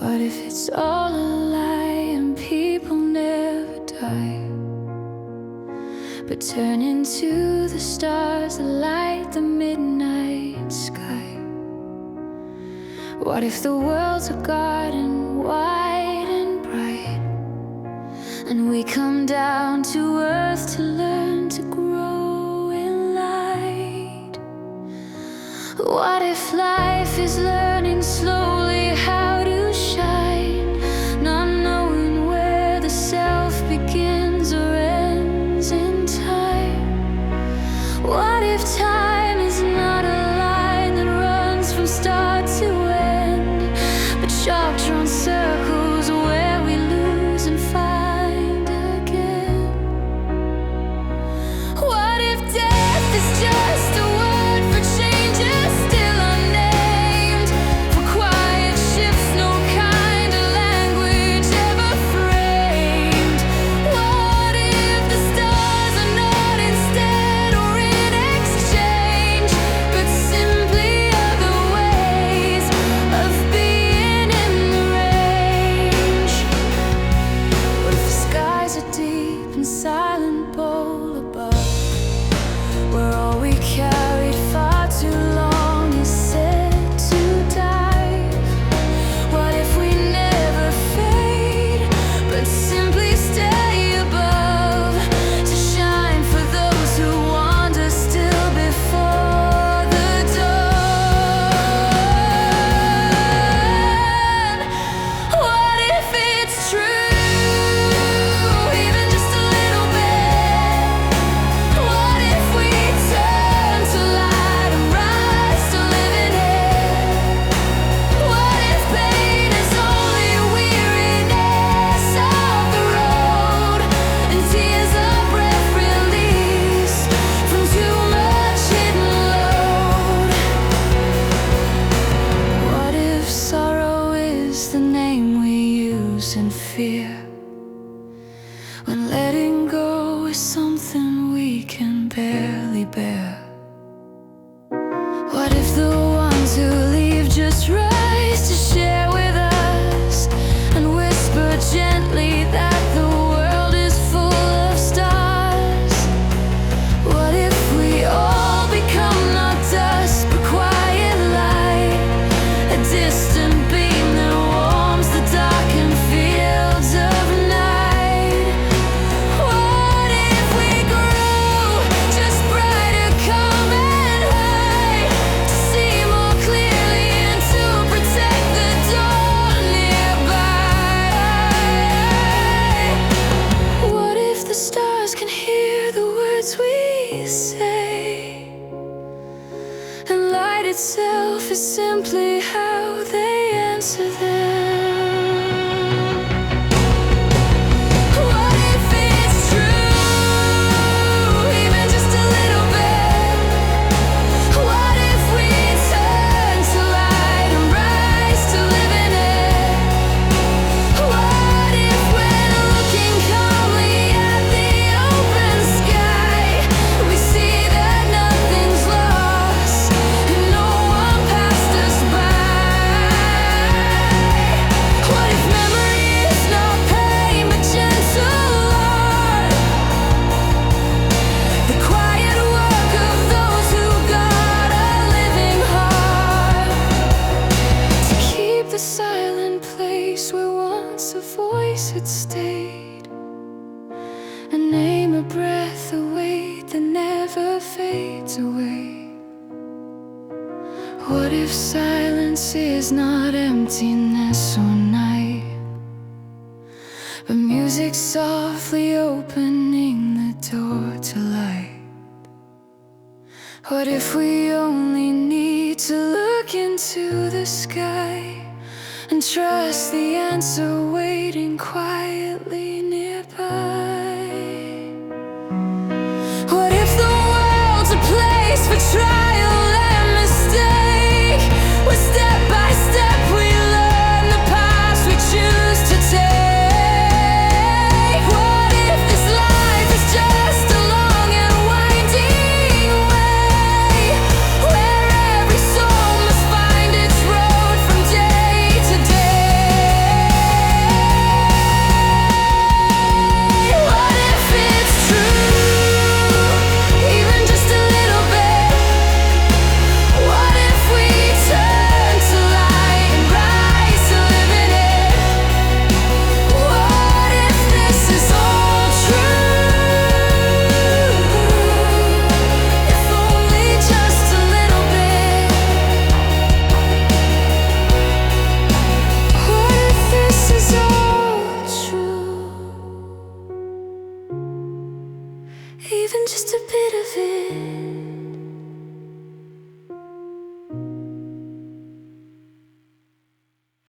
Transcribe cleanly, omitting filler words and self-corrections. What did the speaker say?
What if it's all a lie and people never die, but turn into the stars that light the midnight sky? What if the world's a garden wide and bright, and we come down to earth to learn to grow in light? What if life is learning slowly how to shine, not knowing where the self begins or ends in time? What if time is not a line that runs from start to end, but chalk drawn circles where we lose and find again? What if death is just a word for changes still unnamed, for quiet shifts no kind of language ever framed? What if the stars are not instead or in exchange, but simply other ways of being in the range? What if the skies are deep and silent bowl above, where all we carried far too long is set to dive? What if we never fade, but simply stay above, to shine for those who wander still before the dawn? What if it's true, even just a little bit? What if we turn to light and rise to live in it? What if pain is only weariness of the road, and tears are breath released from too much hidden load? What if sorrow is the name we use in fear, when letting go is something we can barely bear? What if the ones who leave just rise to share with us, and whisper gently that the world is full of stars? What if we all become not dust but quiet light, a distant beam that warms the darkened fields of night? What if we grew just brighter, calm and high, to see more clearly and to protect the dawn nearby? What if the stars can hear the words we say, and light itself is simply how they answer them? What if it's true, even just a little bit? What if we turn to light and rise to live in it? What if when looking calmly at the open sky, we see that nothing's lost and no one passed us by? What if memory is not pain but gentle art, the quiet work of those who got a living heart, to keep the silent place where once a voice had stayed, and name a breath, a weight that never fades away? What if silence is not emptiness or night, but music softly opening the door to light? What if we only need to look into the sky and trust the answer waiting quietly nearby? What if the world's a place for trying?